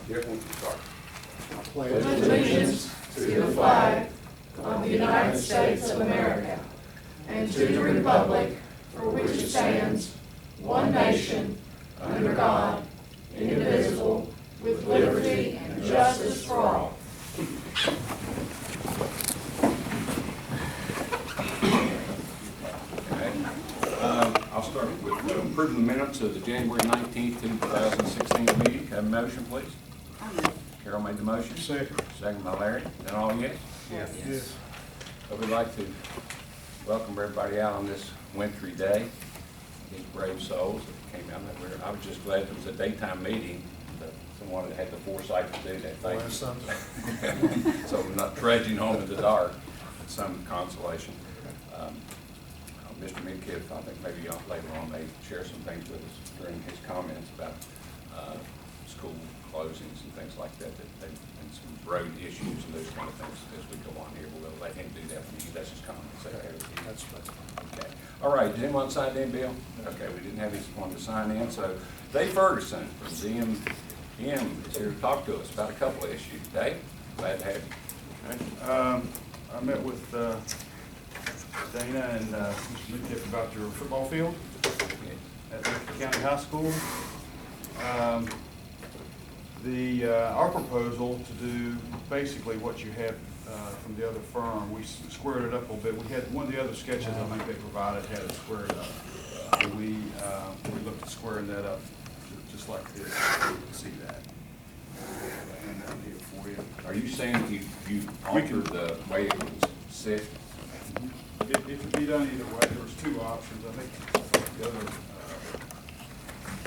Jeff, why don't you start? Pledge allegiance to the flag of the United States of America and to the republic for which it stands, one nation, under God, indivisible, with liberty and justice for all. I'll start with approving the minutes of the January 19th, 2016 meeting. Have a motion, please. Carol made the motion. Second by Larry. Then all yes? Yes. I would like to welcome everybody out on this wintry day. These brave souls that came out. I was just glad it was a daytime meeting. That someone had the foresight to do that thing. So we're not trudging home in the dark. It's some consolation. Mr. Midkiff, I think maybe later on may share some things with us during his comments about school closings and things like that, and some road issues and those kind of things as we go on here. We'll let him do that when he does his comments. That's okay. All right, did anyone sign in, Bill? Okay, we didn't have anyone to sign in, so Dave Ferguson from ZMM is here to talk to us about a couple of issues. Dave, glad to have you. Okay. I met with Dana and Mr. Midkiff about your football field at the County High School. Our proposal to do basically what you had from the other firm, we squared it up a little bit. We had one of the other sketches I think they provided had it squared up. And we looked at squaring that up just like this. You can see that. And that'll be it for you. Are you saying you altered the way it was set? It could be done either way. There was two options. I think the other,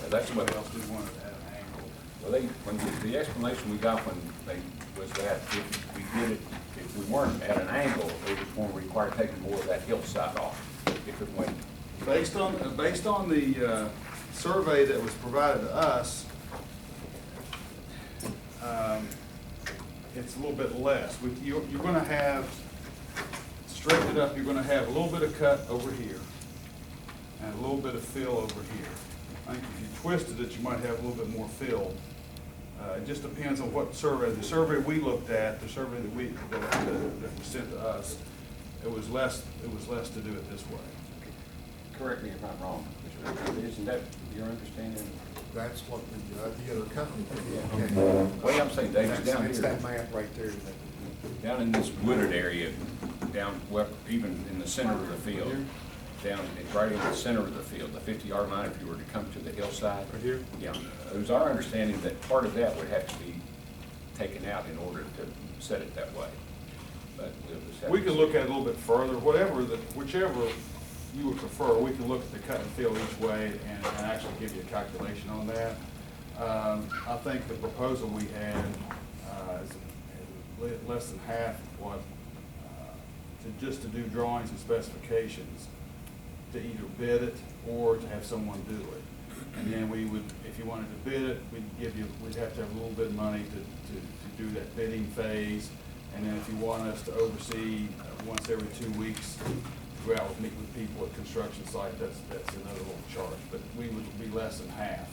That's what somebody else did want it at an angle. Well, the explanation we got was that if we did it, if we weren't at an angle, it was going to require taking more of that hillside off. If it went. Based on the survey that was provided to us, it's a little bit less. You're going to have, straighten it up, you're going to have a little bit of cut over here and a little bit of fill over here. I think if you twisted it, you might have a little bit more fill. It just depends on what survey. The survey we looked at, the survey that was sent to us, it was less to do it this way. Correct me if I'm wrong, Mr. Richard. Isn't that your understanding? That's what the other company Yeah. did. Okay. Well, I'm saying, Dave, it's down It's here. that map right there. Down in this wooded area, down, well, even in the center of the field, it's right in the center of the field, the 50-yard line, if you were to come to the hillside. Right here? Yeah, it was our understanding that part of that would have to be taken out in order to set it that way. But we'll just have We to can see. look at it a little bit further, whichever you would prefer. We can look at the cut and fill each way and actually give you a calculation on that. I think the proposal we had is less than half of what, just to do drawings and specifications, to either bid it or to have someone do it. And then we would, if you wanted to bid it, we'd have to have a little bit of money to do that bidding phase. And then if you want us to oversee once every 2 weeks, go out and meet with people at construction site, that's another little charge. But we would be less than half.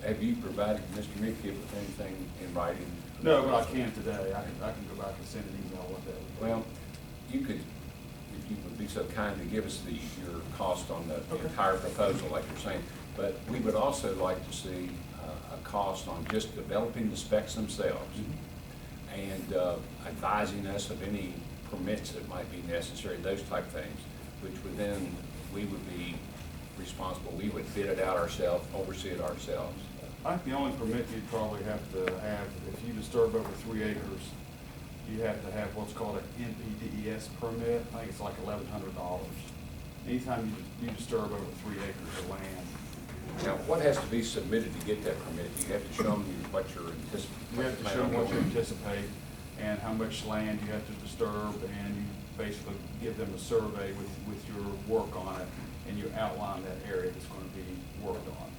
Have you provided Mr. Midkiff with anything in writing? No, but I can today. I can go back and send an email what that would be. Well, you could, if you would be so kind to give us your cost on the Okay. entire proposal, like you're saying. But we would also like to see a cost on just developing the specs themselves and advising us of any permits that might be necessary, those type things, which would then, we would be responsible. We would bid it out ourselves, oversee it ourselves. I think the only permit you'd probably have to have, if you disturb over 3 acres, you have to have what's called an NPDES permit. I think it's like $1,100. Anytime you disturb over 3 acres of land. Now, what has to be submitted to get that permit? You have to show them what you're anticipating. You have to show them what you anticipate and how much land you have to disturb, and you basically give them a survey with your work on it, and you outline that area that's going to be worked on.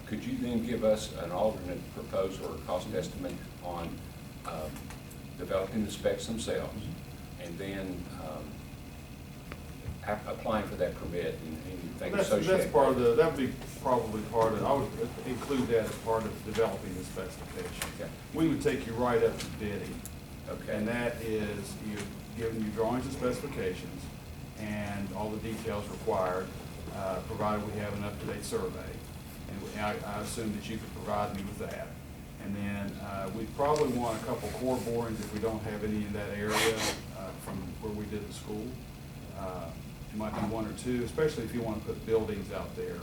Could you then give us an alternate proposal or cost estimate on developing the specs themselves, and then applying for that permit and anything That's associated. part of the, that'd be probably part of, I would include that as part of developing the specification. Okay. We would take you right up to bidding. Okay. And that is, you're giving you drawings and specifications and all the details required, provided we have an up-to-date survey. And I assume that you could provide me with that. And then, we'd probably want a couple core borings if we don't have any in that area, from where we did the school. It might be one or two, especially if you want to put buildings out there.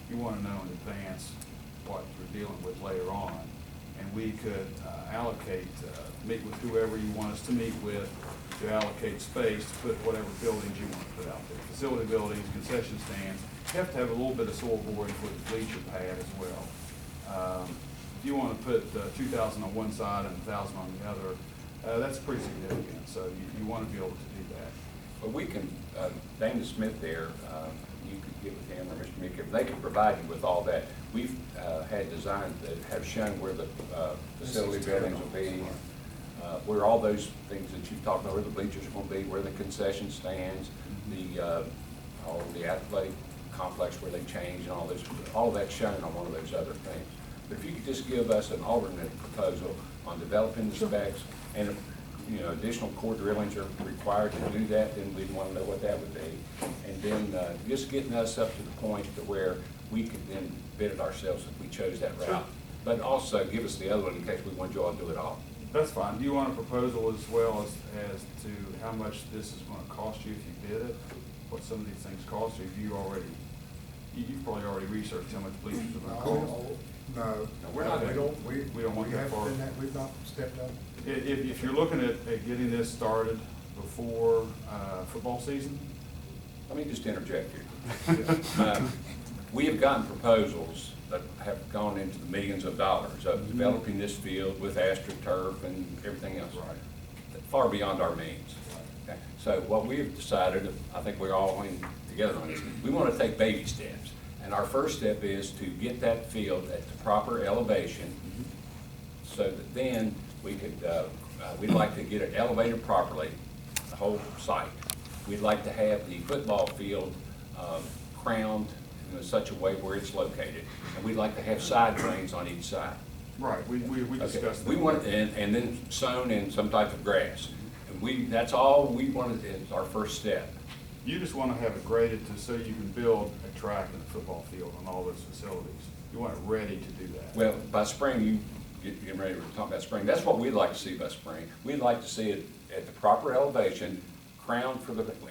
You want to know in advance what you're dealing with later on. And we could allocate, meet with whoever you want us to meet with to allocate space to put whatever buildings you want to put out there. Facility buildings, concession stands. You have to have a little bit of soil boring for the bleacher pad as well. If you want to put 2,000 on one side and 1,000 on the other, that's pretty significant. So you want to be able to do that. But we can, Dana Smith there, you could get with him or Mr. Meeker, they can provide you with all that. We've had designs that have shown where the facility buildings will be, where all those things that you've talked about, where the bleachers are going to be, where the concession stands, all the athletic complex where they change and all this, all of that's shown on one of those other things. But if you could just give us an alternate proposal on developing the specs, and if, you know, additional core drillings are required to do that, then we'd want to know what that would be. And then just getting us up to the point to where we could then bid it ourselves if we chose that route. Sure. But also give us the other one in case we want you all to do it all. That's fine. Do you want a proposal as well as to how much this is going to cost you if you bid it? What some of these things cost you? If you already, you've probably already researched how much bleachers are going to cost. No, we're not we doing- don't, we don't want that haven't far. done that. We've not stepped up. If you're looking at getting this started before football season, Let me just interject here. We have gotten proposals that have gone into the millions of dollars of developing this field with AstroTurf and everything else. Right. Far beyond our means. Okay? So what we've decided, I think we're all in together on this, we want to take baby steps. And our first step is to get that field at the proper elevation so that then we could, we'd like to get it elevated properly, the whole site. We'd like to have the football field crowned in such a way where it's located. And we'd like to have side drains on each side. right, we Okay. discussed that. We want, and then sown in some type of grass. And that's all we wanted is our first step. You just want to have it graded so you can build a track and a football field on all those facilities. You want it ready to do that. Well, by spring, you getting ready to talk about spring. That's what we'd like to see by spring. We'd like to see it at the proper elevation, crowned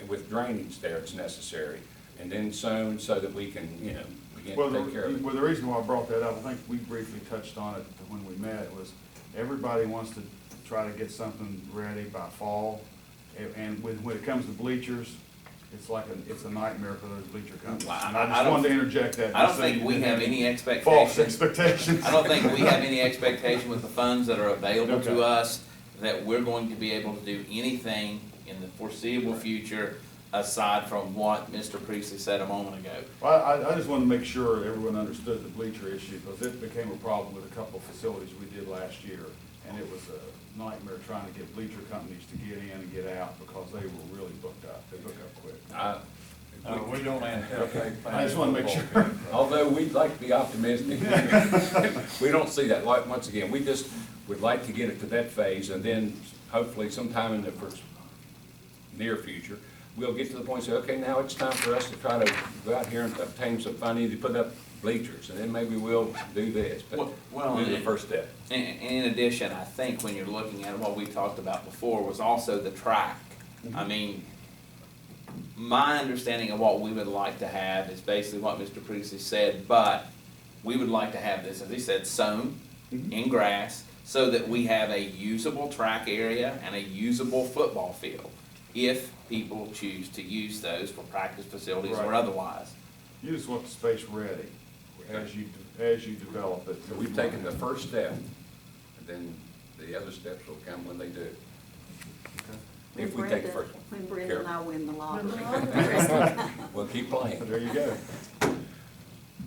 with drainage there it's necessary, and then sown so that we can, you know, begin Well, to take care of it. well, the reason why I brought that up, I think we briefly touched on it when we met, was everybody wants to try to get something ready by fall. And when it comes to bleachers, it's like it's a nightmare for those bleacher companies. Well, And I I just don't- wanted to interject that. I don't just so think you we didn't have any false expectations. expectations. I don't think we have any expectation with the funds that are available to Okay. us that we're going to be able to do anything in the foreseeable future aside from what Mr. Priestley said a moment ago. Well, I just wanted to make sure everyone understood the bleacher issue, because it became a problem with a couple of facilities we did last year. And it was a nightmare trying to get bleacher companies to get in and get out because they were really booked up. They booked up quick. We don't anticipate. I just want to make sure. Although we'd like to be optimistic, we don't see that. Like, once again, we just would like to get it to that phase, and then hopefully sometime in the near future, we'll get to the point and say, okay, now it's time for us to try to go out here and obtain some funding to put up bleachers, and then maybe we'll do this. But Well, this is the first step. In addition, I think when you're looking at what we talked about before was also the track. I mean, my understanding of what we would like to have is basically what Mr. Priestley said, but we would like to have this, as he said, sown in grass so that we have a usable track area and a usable football field if people choose to use those for practice facilities or Right. otherwise. You just want the space ready as you develop it. So we've taken the first step, and then the other steps will come when they do. If we take the first one. When Brenda and I win the lottery. We'll keep playing. There you go.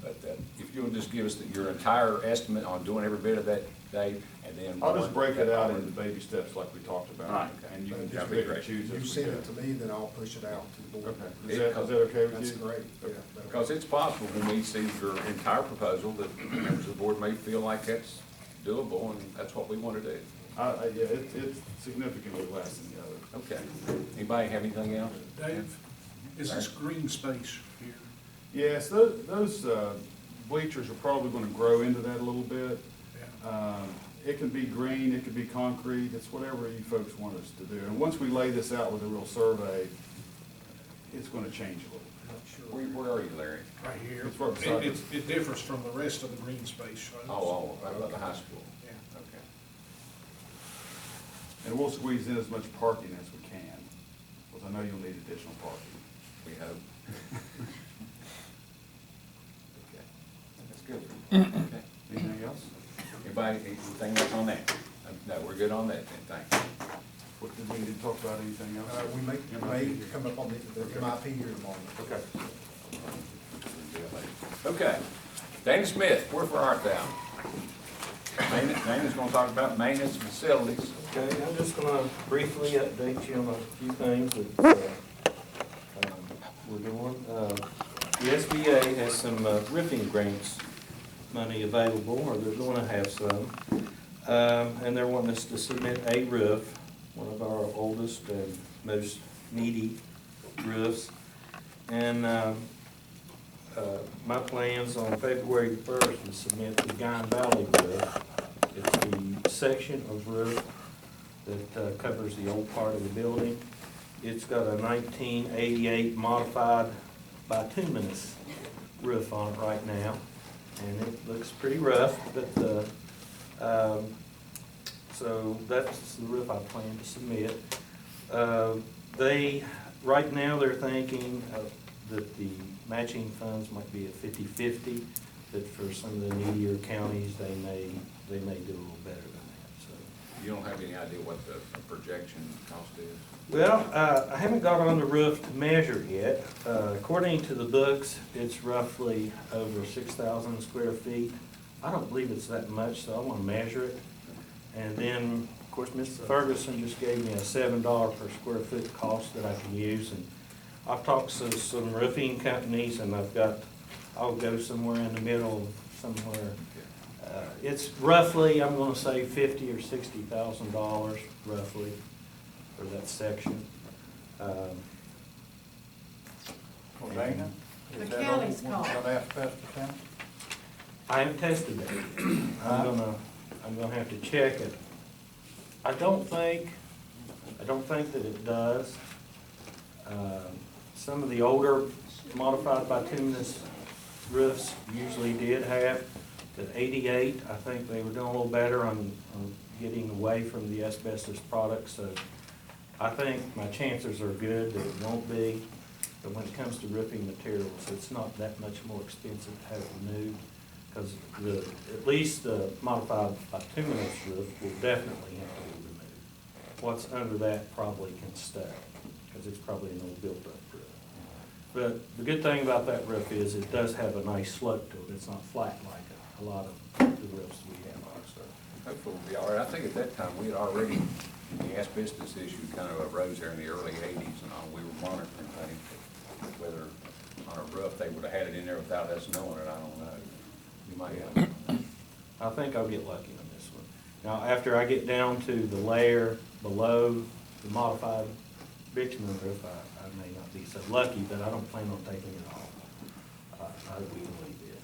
But if if you'll just give us your entire estimate on doing every bit of that, Dave, and then. I'll just break it out into baby steps like we talked about. Right. And you can That'd just be pick and great. choose You as we send go. it to me, then I'll push it out to the board. Okay. Is that okay with you? That's great, yeah. Because it's possible when we see your entire proposal that members of the board may feel like that's doable, and that's what we want to do. Yeah, it's significantly less than the other. Okay. Anybody have anything else? Dave, is this green space here? Yes, those bleachers are probably gonna grow into that a little bit. Yeah. It can be green, it could be concrete, it's whatever you folks want us to do. And once we lay this out with a real survey, it's gonna change a little. Where are you, Larry? Right here. It's right beside It differs from the rest of the green space. Right? Oh, right about the high school. Yeah. Okay. And we'll squeeze in as much parking as we can, because I know you'll need additional parking. We hope. Okay. That's good. Okay. Anything else? Anybody, anything else on that? No, we're good on that then, thank you. What, did we need to talk about anything else? We may come up on the MIP here tomorrow. Okay. Okay. Dana Smith, where for art thou? Dana's gonna talk about maintenance facilities. Okay, I'm just gonna briefly update you on a few things that we're doing. The SBA has some roofing grants money available, or they're gonna have some. And they're wanting us to submit a roof, one of our oldest and most needy roofs. And my plan's on February 1st to submit the Guyan Valley roof. It's the section of roof that covers the old part of the building. It's got a 1988 modified bituminous roof on it right now, and it looks pretty rough, but so that's the roof I plan to submit. Right now, they're thinking that the matching funds might be at 50-50, but for some of the needier counties, they may do a little better than that, so. You don't have any idea what the projection cost is? Well, I haven't got on the roof to measure yet. According to the books, it's roughly over 6,000 square feet. I don't believe it's that much, so I want to measure it. And then, of course, Mr. Ferguson just gave me a $7 per square foot cost that I can use. And I've talked to some roofing companies, and I'll go somewhere in the middle, somewhere. It's roughly, I'm gonna say $50,000 or $60,000 roughly for that section. Well, Dana, The is that county's on call. asbestos county? I haven't tested that yet. I'm gonna have to check it. I don't think that it does. Some of the older modified bituminous roofs usually did have, but 88, I think they were doing a little better on getting away from the asbestos products, so I think my chances are good that it won't be. But when it comes to roofing materials, it's not that much more expensive to have it removed, because at least the modified bituminous roof will definitely have to be removed. What's under that probably can stay, because it's probably an old built-up roof. But the good thing about that roof is it does have a nice slope to it. It's not flat like a lot of the roofs we have on our stuff. Hopefully we'll be all right. I think at that time, we had already, the asbestos issue kind of arose there in the early 80s and all. We were monitoring things. Whether on a roof they would have had it in there without us knowing it, I don't know. You might have. I think I'll get lucky on this one. Now, after I get down to the layer below the modified bitumen roof, I may not be so lucky, but I don't plan on taking it off. I really did.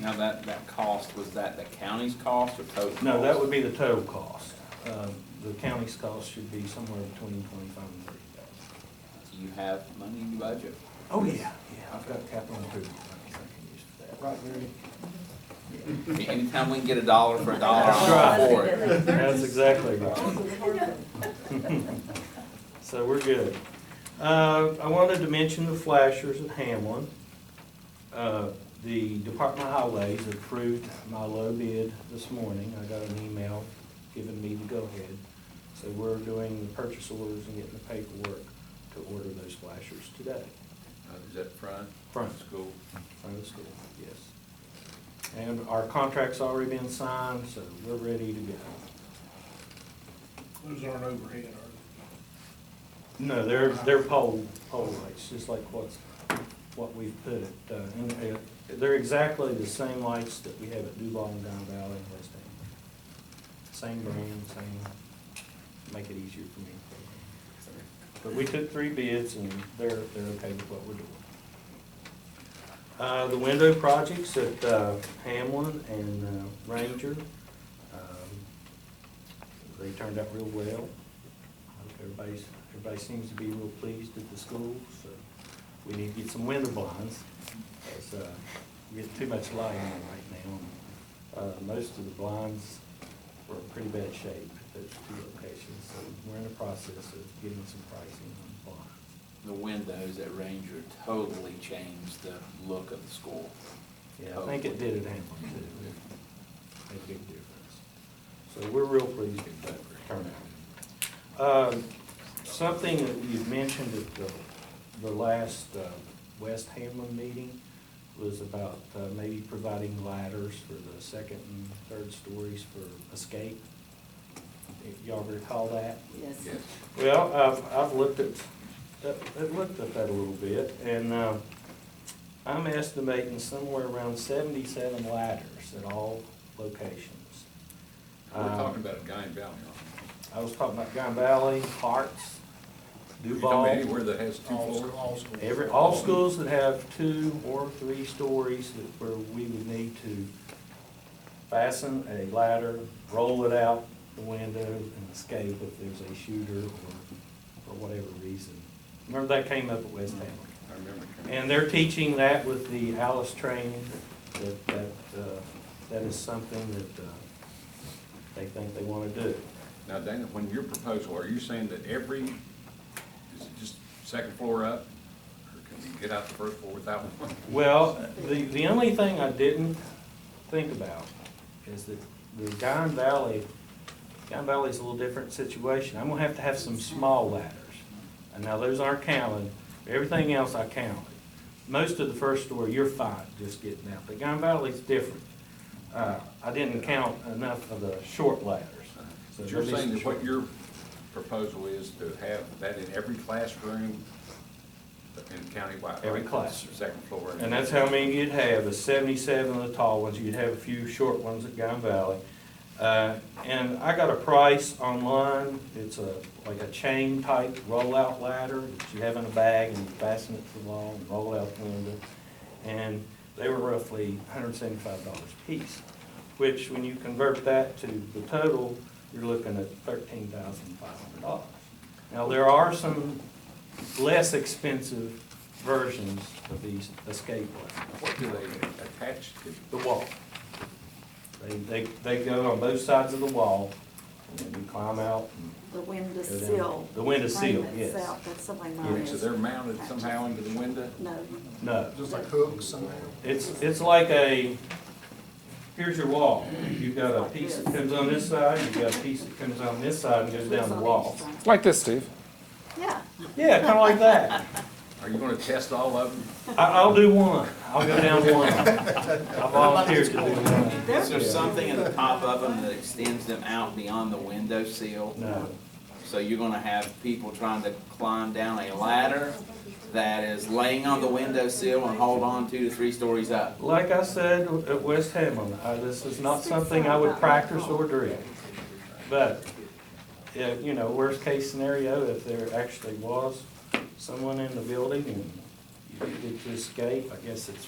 Now, that cost, was that the county's cost or total? No, that cost? would be the total cost. The county's cost should be somewhere between 25 and 30,000. Do you have money in your budget? Oh, yeah, I've got capital improvement money I can use for that. Right, Mary? Anytime we can get $1 for $1, That's I'm right. all for it. That's exactly right. So we're good. I wanted to mention the flashers at Hamlin. The Department of Highways approved my low bid this morning. I got an email giving me the go-ahead. So we're doing the purchase orders and getting the paperwork to order those flashers today. Is that front? Front. School. Front of the school, yes. And our contract's already been signed, so we're ready to go. Those aren't overhead, are No, they're pole lights, just like what we've put it, and they're exactly the same lights that we have at Duval and Down Valley and West Ham. Same brand, make it easier for me. But we took 3 bids and they're okay with what we're doing. The window projects at Hamlin and Ranger, they turned out real well. Everybody seems to be real pleased at the school, so we need to get some window blinds. Because we get too much light on right now. Most of the blinds were in pretty bad shape at those 2 locations, so we're in the process of getting some pricing on blinds. The windows at Ranger totally changed the look of the school. Yeah, I think it did at Hamlin too. It made a big difference. So we're real pleased with that turnout. Something that you've mentioned at the last West Hamlin meeting was about maybe providing ladders for the 2nd and 3rd stories for escape. Y'all recall that? Yes. Yes. Well, I've looked at that a little bit, and I'm estimating somewhere around 77 ladders at all locations. We're talking about Guyan Valley, aren't I was talking about Guyan Valley, Harts, we? You Duval. talking anywhere that has 2 floors? all schools? All schools that have 2 or 3 stories where we would need to fasten a ladder, roll it out the window, and escape if there's a shooter or for whatever reason. Remember that came up at West Hamlin? I remember. And they're teaching that with the Alice training, that is something that they think they want to do. Now, Dana, when your proposal, are you saying that is it just 2nd floor up? Or can you get out the 1st floor without one? Well, the only thing I didn't think about is that the Guyan Valley's a little different situation. I'm gonna have some small ladders. And now those aren't counted, everything else I counted. Most of the 1st story, you're fine just getting out. The Guyan Valley's different. I didn't count enough of the short ladders. So But you're they're saying just that what your proposal is to have that in every classroom in countywide? Every right? classroom. 2nd floor. And that's how many you'd have, is 77 of the tall ones, you'd have a few short ones at Guyan Valley. And I got a price online, it's like a chain type rollout ladder that you have in a bag and you fasten it to the wall and roll out the window. And they were roughly $175 a piece, which when you convert that to the total, you're looking at $13,500. Now, there are some less expensive versions of these escape ladders. What do they attach to? The wall. They go on both sides of the wall, and then you climb out. The window Go down. sill. The window sill, frame yes. itself, that's something mine Yes. So is. they're mounted somehow into the window? No, No, Just like hooks somehow. it's like here's your wall. You've got a piece that comes on this side, you've got a piece that comes on this side and goes down the wall. Like this, Steve. Yeah, Yeah, kind of like that. Are you gonna test all of them? I'll do one. I'll go down one. I volunteered to do one. Is there something at the top of them that extends them out beyond the window sill? No. So you're gonna have people trying to climb down a ladder that is laying on the window sill and hold on 2 to 3 stories up? Like I said at West Hamlin, this is not something I would practice or drill. But, worst case scenario, if there actually was someone in the building and you needed to escape, I guess it's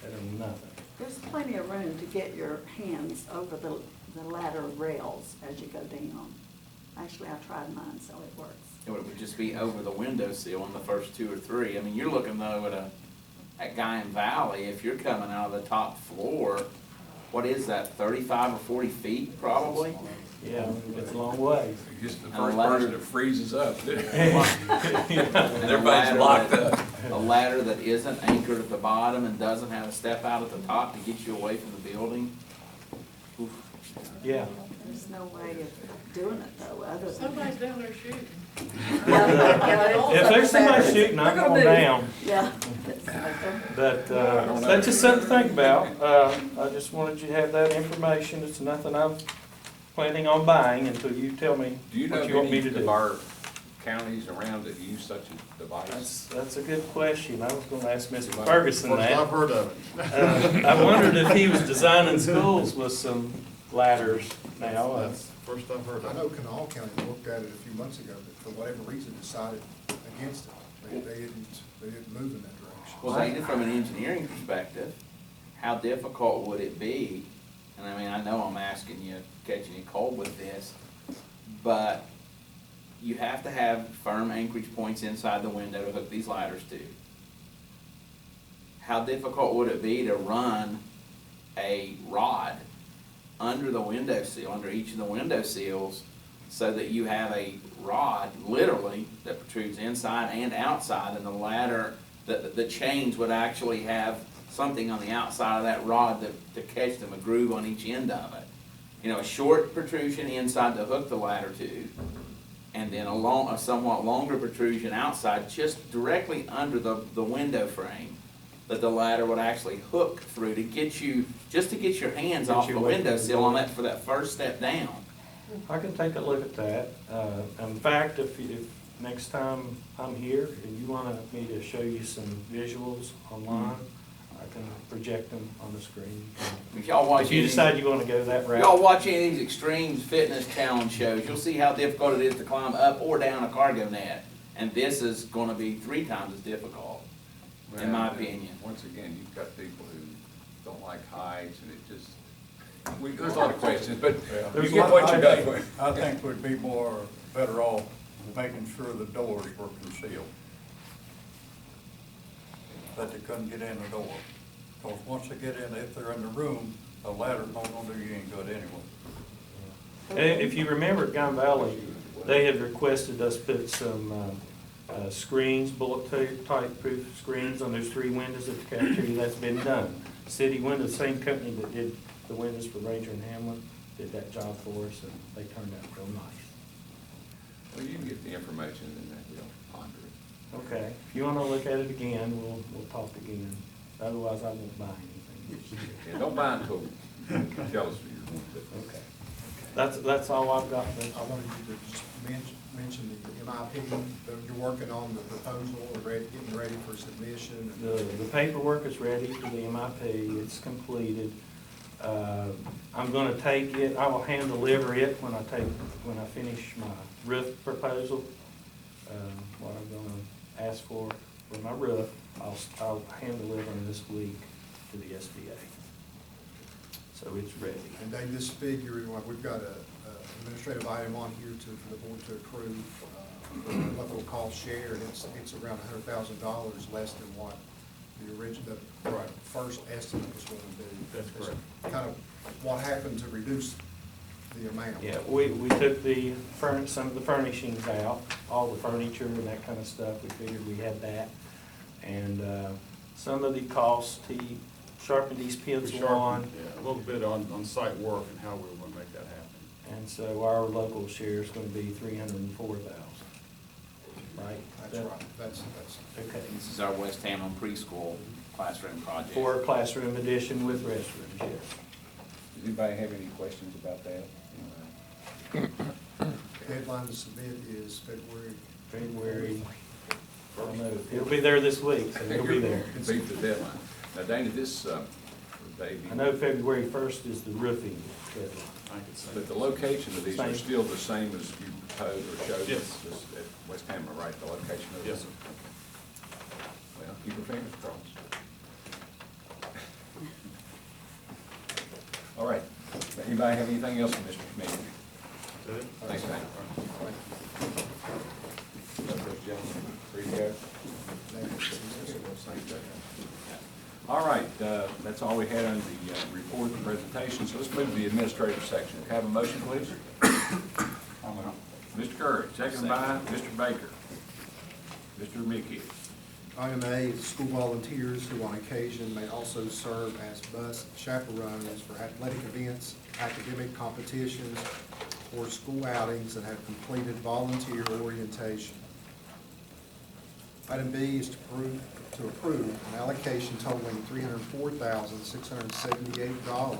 better than nothing. there's plenty of room to get your hands over the ladder rails as you go down. Actually, I tried mine, so it works. It would just be over the window sill on the first 2 or 3. I mean, you're looking though at Guyan Valley, if you're coming out of the top floor, what is that, 35 or 40 feet probably? Yeah, it's a long way. You're just the And first a ladder. person that freezes up. And Everybody's locked up. A ladder that isn't anchored at the bottom and doesn't have a step out at the top to get you away from the building. Oof. Yeah. There's no way of doing it though, other than. Somebody's down there shooting. If there's somebody shooting, I'm going down. Yeah. But that's just something to think about. I just wanted you to have that information. It's nothing I'm planning on buying until you tell me Do you know what you want me to any of do. our counties around that use such a device? That's a good question. I was gonna ask Mr. Ferguson First I've that. heard of it. I wondered if he was designing schools with some ladders now. That's first I've heard of it. I know Kanawha County looked at it a few months ago, but for whatever reason decided against it. They didn't move in that direction. Well, even from an engineering perspective, how difficult would it be? And I mean, I know I'm asking you, catching you cold with this, but you have to have firm anchorage points inside the window to hook these ladders to. How difficult would it be to run a rod under the window sill, under each of the window sills, so that you have a rod, literally, that protrudes inside and outside, and the ladder, the chains would actually have something on the outside of that rod to catch them, a groove on each end of it. You know, a short protrusion inside to hook the ladder to, and then a somewhat longer protrusion outside, just directly under the window frame, that the ladder would actually hook through to get you, just to get your hands Get off you the away from the windowsill on door. that, for that first step down. I can take a look at that. In fact, if next time I'm here and you want me to show you some visuals online, I can project them on the screen. If y'all watch If you any- decide you want to go that If y'all route. watch any of these extreme fitness challenge shows, you'll see how difficult it is to climb up or down a cargo net. And this is gonna be 3 times as difficult, in my Well, opinion. Once again, you've got people who don't like heights, and it just, there's a lot of questions, but you There's get one- what you I got. think- I think we'd be better off making sure the doors were concealed. That they couldn't get in the door. Because once they get in, if they're in the room, a ladder's not gonna do you any good anyway. And if you remember at Gun Valley, they had requested us put some screens, bullet-type proof screens on those 3 windows at the cafeteria. That's been done. City Windows, the same company that did the windows for Ranger and Hamlin, did that job for us, and they turned out real nice. Well, you can get the information, and then we'll ponder it. Okay, if you wanna look at it again, we'll talk again. Otherwise, I won't buy anything. Yeah, don't buy until you tell us you want it. Okay. That's all I've got. I wanted you to just mention the MIP, that you're working on the proposal, or getting ready for submission. The paperwork is ready for the MIP, it's completed. I'm gonna take it, I will hand deliver it when I finish my roof proposal. What I'm gonna ask for my roof, I'll hand deliver them this week to the SBA. So it's ready. And they just figure, we've got a administrative item on here for the board to approve, what they'll call share, and it's around $100,000 less than what the original, first estimate was going to be. That's correct. Kind of what happened to reduce the amount. Yeah, we took some of the furnishings out, all the furniture and that kind of stuff, we figured we had that. And, some of the costs to sharpen these pencils on. Yeah, a little bit on site work and how we're gonna make that happen. And so our local share is gonna be 304,000, right? That's right, that's, Okay. This is our West Hamlin preschool classroom project. For a classroom addition with restrooms, yes. Does anybody have any questions about that? deadline to submit is February, I don't know, it'll be there this week, so it'll be there. Beat the deadline. Now, Dana, this, they, I know February 1st is the roofing deadline. I could say. but the location of these are Same. still the same as you proposed or showed Yes. us at West Hamlin, right, the location of Yes, this? sir. Well, keep your fingers crossed. All right. Anybody have anything else from Mr. Committee? Thanks, Dana. All right, that's all we had on the report and presentation, so let's move to the administrative section. Can I have a motion, please? Mr. Curry, seconded by Mr. Baker. Mr. Mickey. Item A is school volunteers who on occasion may also serve as bus chaperones for athletic events, academic competitions, or school outings and have completed volunteer orientation. Item B is to approve an allocation totaling $304,678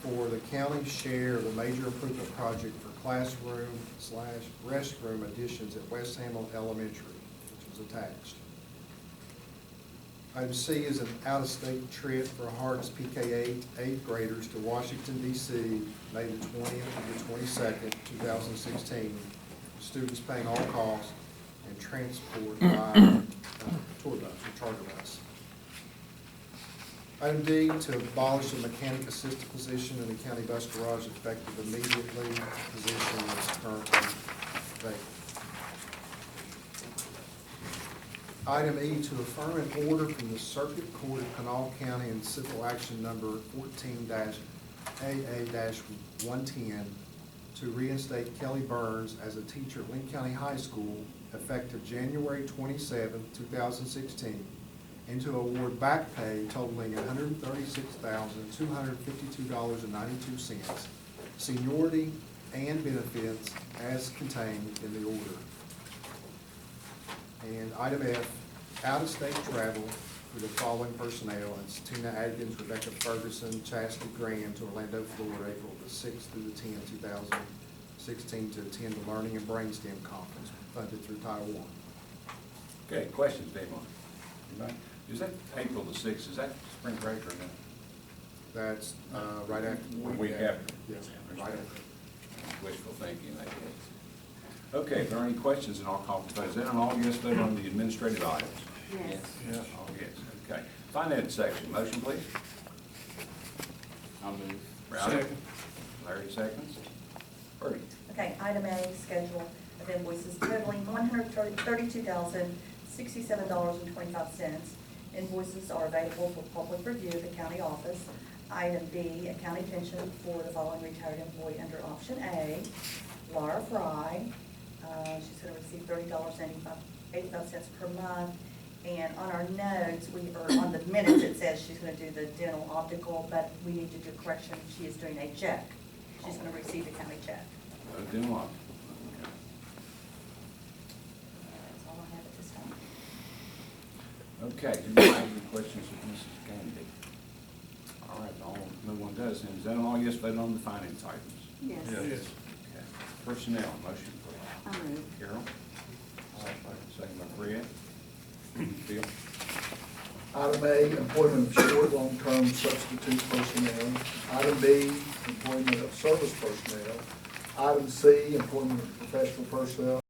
for the county's share of the major improvement project for classroom/restroom additions at West Hamlin Elementary, which is attached. Item C is an out-of-state trip for Hart's PK8 eighth graders to Washington DC, May the 20th to the 22nd, 2016. Students paying all costs and transport by tour bus or charter bus. Item D, to abolish the mechanic assistant position in the county bus garage effective immediately. Position is currently vacant. Item E, to affirm an order from the Circuit Court of Kanawha County in Civil Action Number 14-AA-110 to reinstate Kelly Burns as a teacher at Lincoln County High School effective January 27, 2016, and to award back pay totaling $136,252.92, seniority and benefits as contained in the order. And item F, out-of-state travel for the following personnel. It's Tina Adkins, Rebecca Ferguson, Chastity Graham to Orlando, Florida, April the 6th through the 10th, 2016, to attend the Learning and Brainstem Conference funded through Title I. Okay, questions, Dave, on it? Anybody? Is that April the 6th, is that spring break or not? That's right after. Week after. Yes, right after. Wishful thinking, I guess. Okay, if there are any questions, then I'll call for vote. Is that an all yes vote on the administrative items? Yes. Yes. All yes, okay. Finance section, motion please. I'll move. Rowdy? Second. Larry seconds. Birdie? Okay, item A, schedule of invoices totaling $137.25. Invoices are available for public review at the county office. Item B, a county pension for the following retired employee under option A, Laura Fry. She's going to receive $30.85 per month. And on our notes, or on the minutes, it says she's going to do the dental optical, but we need to do a correction. She is doing a check. She's going to receive a county check. Then what? That's all I have at this time. Okay, do you have any questions of Mrs. Gandy? All right, no one does, then is that an all yes vote on the finance items? Yes. Okay. Personnel, motion please. I move. Carol? All right, second by Fred. Bill? Item A, employment of short, long-term substitute personnel. Item B, employment of service personnel. Item C, employment of professional personnel.